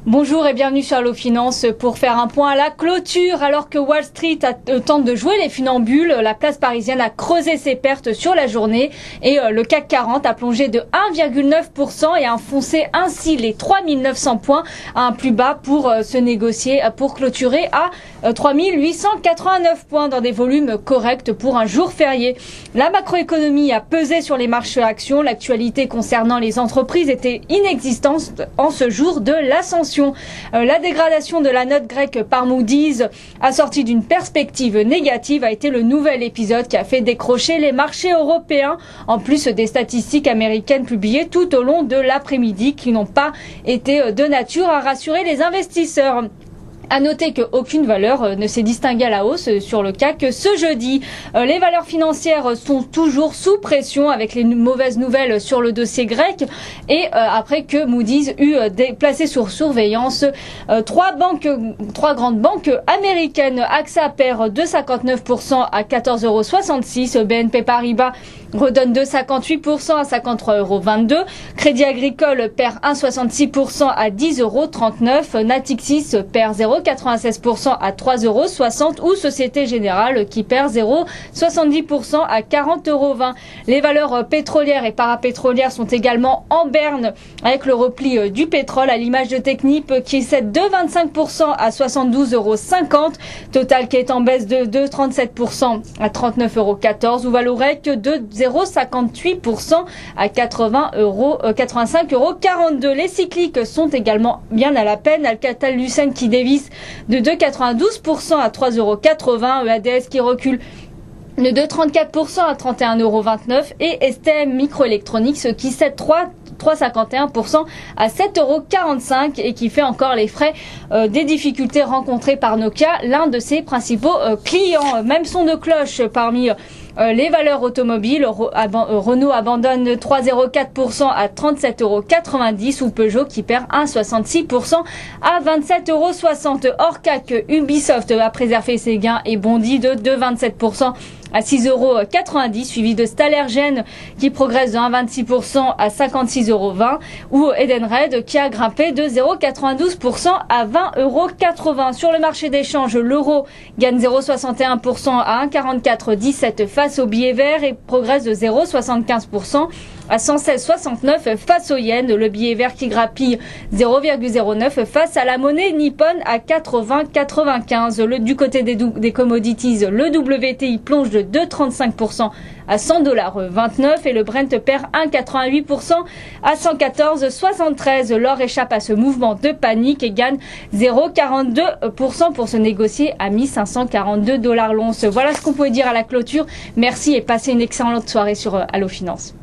Bonjour et bienvenue sur Allo Finance pour faire un point à la clôture. Alors que Wall Street tente de jouer les funambules, la place parisienne a creusé ses pertes sur la journée et le CAC 40 a plongé de 1,9% et a enfoncé ainsi les 3900 points à un plus bas pour se négocier, pour clôturer à 3889 points dans des volumes corrects pour un jour férié. La macroéconomie a pesé sur les marchés actions. L'actualité concernant les entreprises était inexistante en ce jour de l'ascension. La dégradation de la note grecque par Moody's, assortie d'une perspective négative, a été le nouvel épisode qui a fait décrocher les marchés européens, en plus des statistiques américaines publiées tout au long de l'après-midi qui n'ont pas été de nature à rassurer les investisseurs. À noter qu'aucune valeur ne s'est distinguée à la hausse sur le CAC ce jeudi. Les valeurs financières sont toujours sous pression avec les mauvaises nouvelles sur le dossier grec et après que Moody's eut placé sur surveillance trois grandes banques américaines. AXA perd 2,59% à 14,66 €. BNP Paribas redonne 2,58% à 53,22 €. Crédit Agricole perd 1,66% à 10,39 €. Natixis perd 0,96% à 3,60 € ou Société Générale qui perd 0,70% à 40,20 €. Les valeurs pétrolières et parapétrolières sont également en berne avec le repli du pétrole à l'image de Technip qui cède 2,25% à 72,50 €. Total qui est en baisse de 2,37% à 39,14 € ou Valorec de 0,58% à 85,42 €. Les cycliques sont également bien à la peine. Alcatel-Lucent qui dévisse de 2,92% à 3,80 €. EADS qui recule de 2,34% à 31,29 € et STM Microelectronics qui cède 3,51% à 7,45 € et qui fait encore les frais des difficultés rencontrées par Nokia, l'un de ses principaux clients. Même son de cloche parmi les valeurs automobiles. Renault abandonne 3,04% à 37,90 € ou Peugeot qui perd 1,66% à 27,60 €. Hors CAC, Ubisoft a préservé ses gains et bondit de 2,27% à 6,90 €, suivi de Stalergen qui progresse de 1,26% à 56,20 € ou Edenred qui a grimpé de 0,92% à 20,80 €. Sur le marché d'échange, l'euro gagne 0,61% à 1,4417 € face au billet vert et progresse de 0,75% à 116,69 € face au yen. Le billet vert qui grappille 0,09 € face à la monnaie nippone à 80,95 €. Du côté des commodities, le WTI plonge de 2,35% à 100,29 $ et le Brent perd 1,88% à 114,73 €. L'or échappe à ce mouvement de panique et gagne 0,42% pour se négocier à 1542 $ l'once. Voilà ce qu'on pouvait dire à la clôture. Merci et passez une excellente soirée sur Allo Finance.